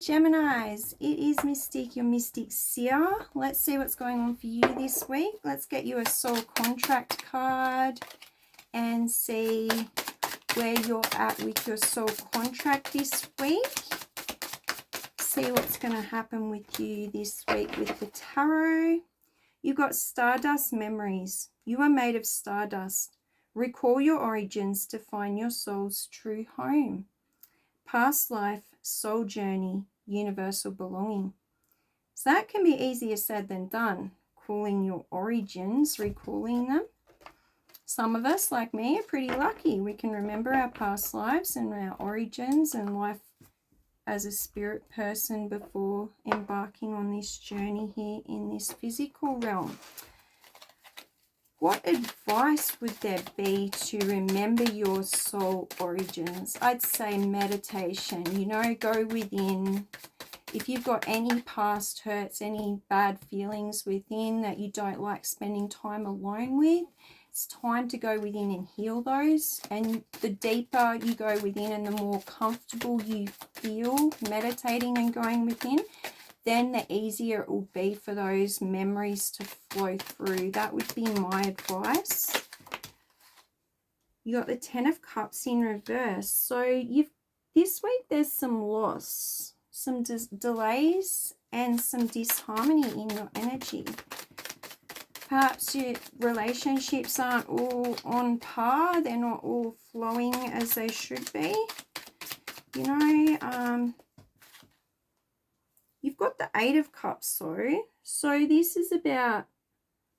Geminis, it is Mystique, your Mystic Seer. Let's see what's going on for you this week. Let's get you a soul contract card and see where you're at with your soul contract this week. See what's going to happen with you this week with the tarot. You've got Stardust Memories. You are made of stardust. Recall your origins to find your soul's true home. Past life, soul journey, universal belonging. So that can be easier said than done. Calling your origins, recalling them. Some of us, like me, are pretty lucky. We can remember our past lives and our origins and life as a spirit person before embarking on this journey here in this physical realm. What advice would there be to remember your soul origins? I'd say meditation, go within. If you've got any past hurts, any bad feelings within that you don't like spending time alone with, it's time to go within and heal those. And the deeper you go within and the more comfortable you feel meditating and going within, then the easier it will be for those memories to flow through. That would be my advice. You got the Ten of Cups in reverse. So this week there's some loss, some delays, and some disharmony in your energy. Perhaps your relationships aren't all on par. They're not all flowing as they should be. You've got the Eight of Cups, so this is about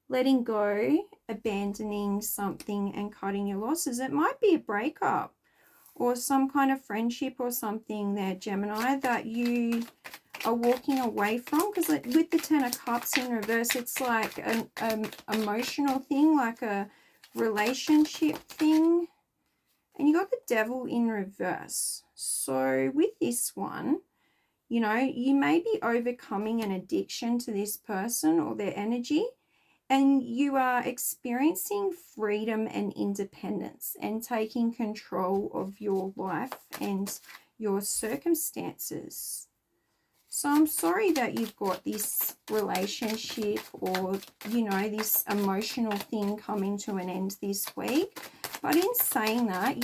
letting go, abandoning something and cutting your losses. It might be a breakup or some kind of friendship or something there, Gemini, that you are walking away from, because with the Ten of Cups in reverse, it's like an emotional thing, like a relationship thing. And you got the Devil in reverse. So with this one, you may be overcoming an addiction to this person or their energy, and you are experiencing freedom and independence and taking control of your life and your circumstances. So I'm sorry that you've got this relationship or, this emotional thing coming to an end this week. But in saying that,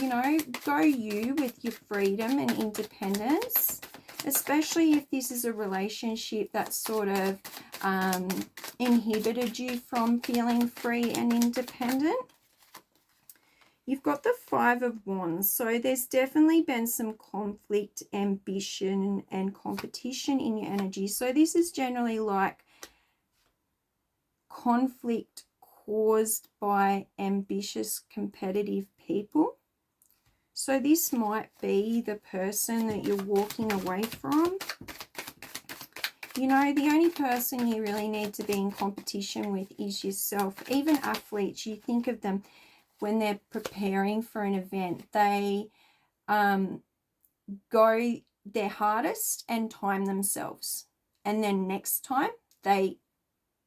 go you with your freedom and independence, especially if this is a relationship that sort of inhibited you from feeling free and independent. You've got the Five of Wands, so there's definitely been some conflict, ambition, and competition in your energy. So this is generally like conflict caused by ambitious, competitive people. So this might be the person that you're walking away from. The only person you really need to be in competition with is yourself. Even athletes, you think of them when they're preparing for an event, they go their hardest and time themselves. And then next time they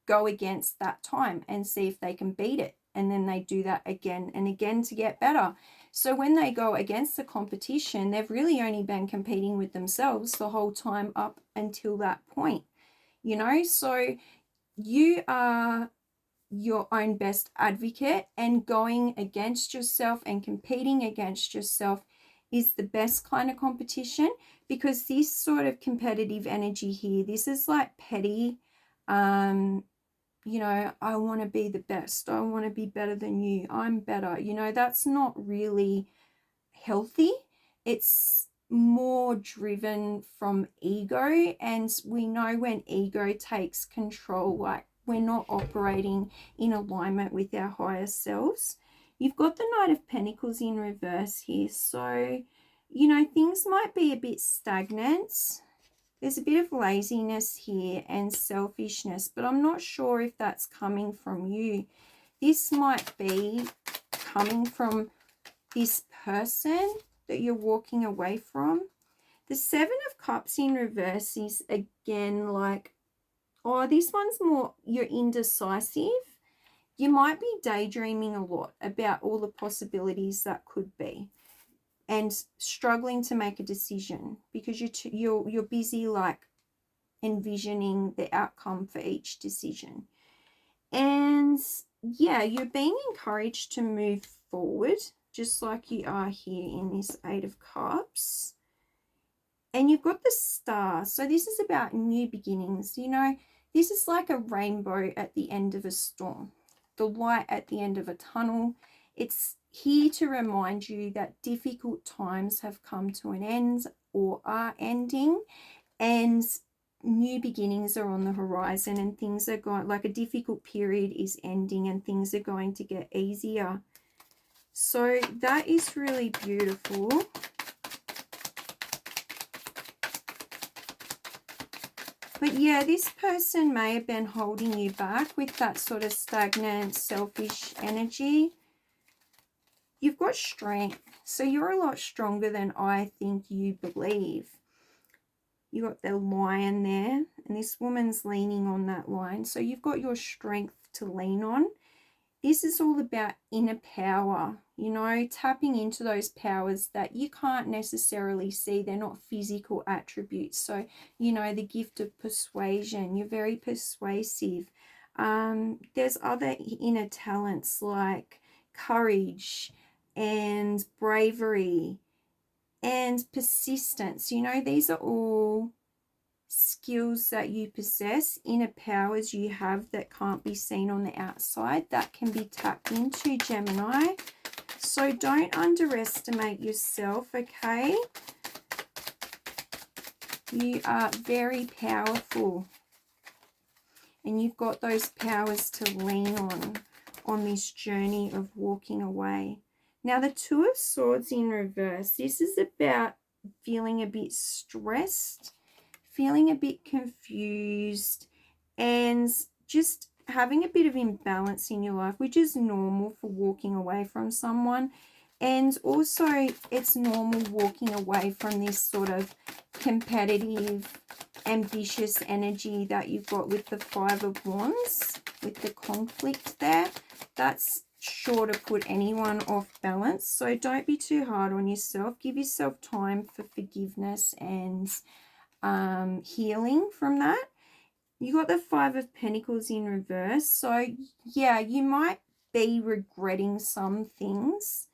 go against that time and see if they can beat it. And then they do that again and again to get better. So when they go against the competition, they've really only been competing with themselves the whole time up until that point. So you are your own best advocate, and going against yourself and competing against yourself is the best kind of competition, because this sort of competitive energy here, this is like petty. I want to be the best. I want to be better than you. I'm better. That's not really healthy. It's more driven from ego, and we know when ego takes control, like we're not operating in alignment with our higher selves. You've got the Knight of Pentacles in reverse here. So, things might be a bit stagnant. There's a bit of laziness here and selfishness, but I'm not sure if that's coming from you. This might be coming from this person that you're walking away from. The Seven of Cups in reverse is again like, this one's more, you're indecisive. You might be daydreaming a lot about all the possibilities that could be. and struggling to make a decision because you're busy like envisioning the outcome for each decision. And yeah, you're being encouraged to move forward, just like you are here in this Eight of Cups. And you've got the Star. So this is about new beginnings. You know, this is like a rainbow at the end of a storm, the light at the end of a tunnel. It's here to remind you that difficult times have come to an end or are ending, and new beginnings are on the horizon, and things are going, like a difficult period is ending and things are going to get easier. So that is really beautiful. But yeah, this person may have been holding you back with that sort of stagnant, selfish energy. You've got strength. So you're a lot stronger than I think you believe. You got the lion there, and this woman's leaning on that lion. So you've got your strength to lean on. This is all about inner power, you know, tapping into those powers that you can't necessarily see. They're not physical attributes. So, you know, the gift of persuasion, you're very persuasive. There's other inner talents like courage and bravery and persistence. You know, these are all skills that you possess, inner powers you have that can't be seen on the outside, that can be tapped into, Gemini. So don't underestimate yourself, okay? You are very powerful, and you've got those powers to lean on this journey of walking away. Now the Two of Swords in reverse, this is about feeling a bit stressed, feeling a bit confused, and just having a bit of imbalance in your life, which is normal for walking away from someone. And also it's normal walking away from this sort of competitive, ambitious energy that you've got with the Five of Wands, with the conflict there. That's sure to put anyone off balance. So don't be too hard on yourself. Give yourself time for forgiveness and healing from that. You got the Five of Pentacles in reverse. So yeah, you might be regretting some things,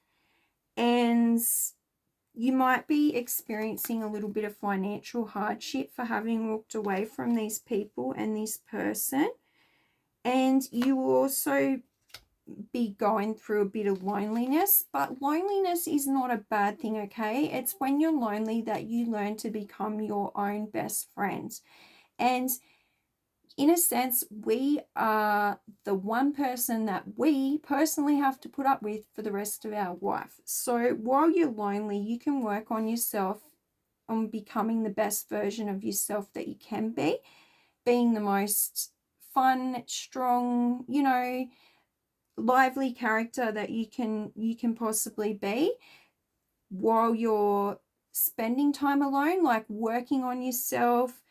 and you might be experiencing a little bit of financial hardship for having walked away from these people and this person. And you will also be going through a bit of loneliness, but loneliness is not a bad thing, okay? It's when you're lonely that you learn to become your own best friend. And in a sense, we are the one person that we personally have to put up with for the rest of our life. So while you're lonely, you can work on yourself, on becoming the best version of yourself that you can be, being the most fun, strong, you know, lively character that you can possibly be, while you're spending time alone, like working on yourself,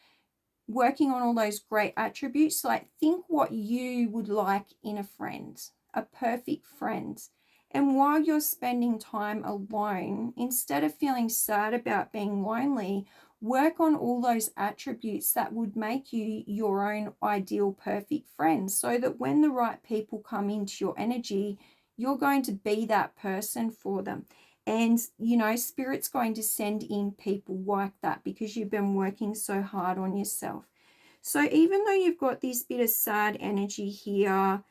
working on all those great attributes. Like think what you would like in a friend, a perfect friend. And while you're spending time alone, instead of feeling sad about being lonely, work on all those attributes that would make you your own ideal perfect friend, so that when the right people come into your energy, you're going to be that person for them. And, you know, Spirit's going to send in people like that because you've been working so hard on yourself. So even though you've got this bit of sad energy here,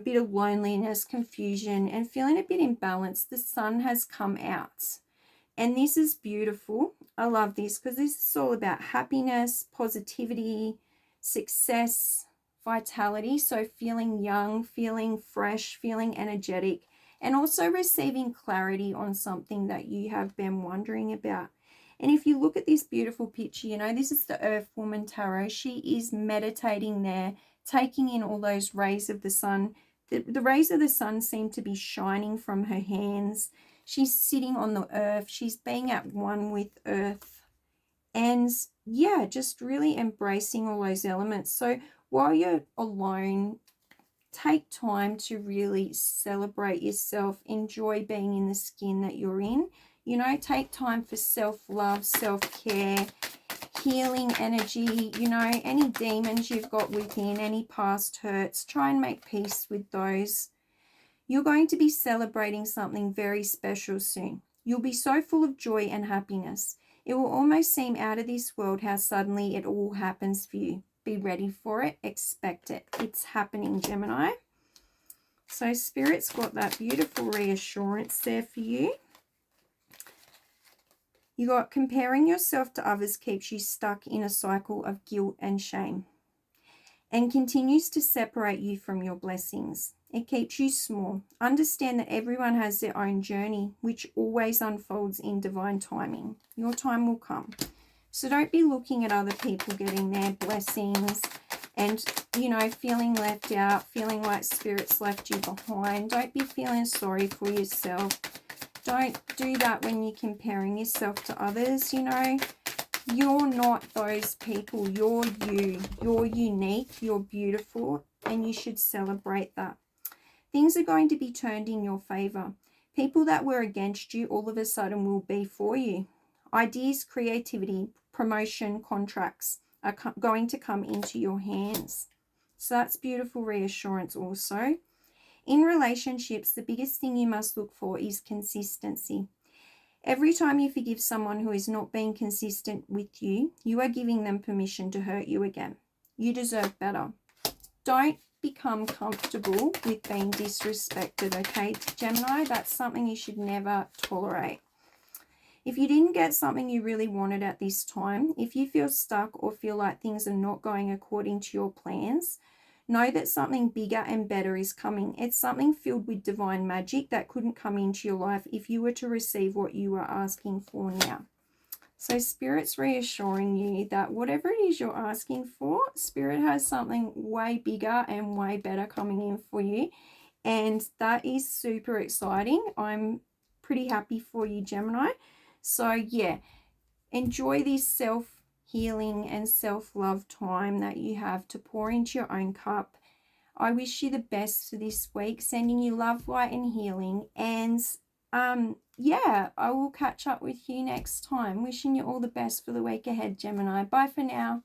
bit of loneliness, confusion, and feeling a bit imbalanced, the Sun has come out. And this is beautiful. I love this because this is all about happiness, positivity, success, vitality. So feeling young, feeling fresh, feeling energetic, and also receiving clarity on something that you have been wondering about. And if you look at this beautiful picture, you know, this is the Earth Woman Tarot. She is meditating there, taking in all those rays of the sun. The rays of the sun seem to be shining from her hands. She's sitting on the earth. She's being at one with earth. And yeah, just really embracing all those elements. So while you're alone, take time to really celebrate yourself. Enjoy being in the skin that you're in. You know, take time for self-love, self-care, healing energy. You know, any demons you've got within, any past hurts, try and make peace with those. You're going to be celebrating something very special soon. You'll be so full of joy and happiness. It will almost seem out of this world how suddenly it all happens for you. Be ready for it. Expect it. It's happening, Gemini. So Spirit's got that beautiful reassurance there for you. You got comparing yourself to others keeps you stuck in a cycle of guilt and shame and continues to separate you from your blessings. It keeps you small. Understand that everyone has their own journey, which always unfolds in divine timing. Your time will come. So don't be looking at other people getting their blessings and, you know, feeling left out, feeling like Spirit's left you behind. Don't be feeling sorry for yourself. Don't do that when you're comparing yourself to others, you know. You're not those people. You're you. You're unique. You're beautiful. And you should celebrate that. Things are going to be turned in your favor. People that were against you all of a sudden will be for you. Ideas, creativity, promotion, contracts are going to come into your hands. So that's beautiful reassurance also. In relationships, the biggest thing you must look for is consistency. Every time you forgive someone who is not being consistent with you, you are giving them permission to hurt you again. You deserve better. Don't become comfortable with being disrespected, okay, Gemini? That's something you should never tolerate. If you didn't get something you really wanted at this time, if you feel stuck or feel like things are not going according to your plans, know that something bigger and better is coming. It's something filled with divine magic that couldn't come into your life if you were to receive what you were asking for now. So Spirit's reassuring you that whatever it is you're asking for, Spirit has something way bigger and way better coming in for you. And that is super exciting. I'm pretty happy for you, Gemini. So yeah, enjoy this self-healing and self-love time that you have to pour into your own cup. I wish you the best for this week, sending you love, light, and healing. And yeah, I will catch up with you next time. Wishing you all the best for the week ahead, Gemini. Bye for now.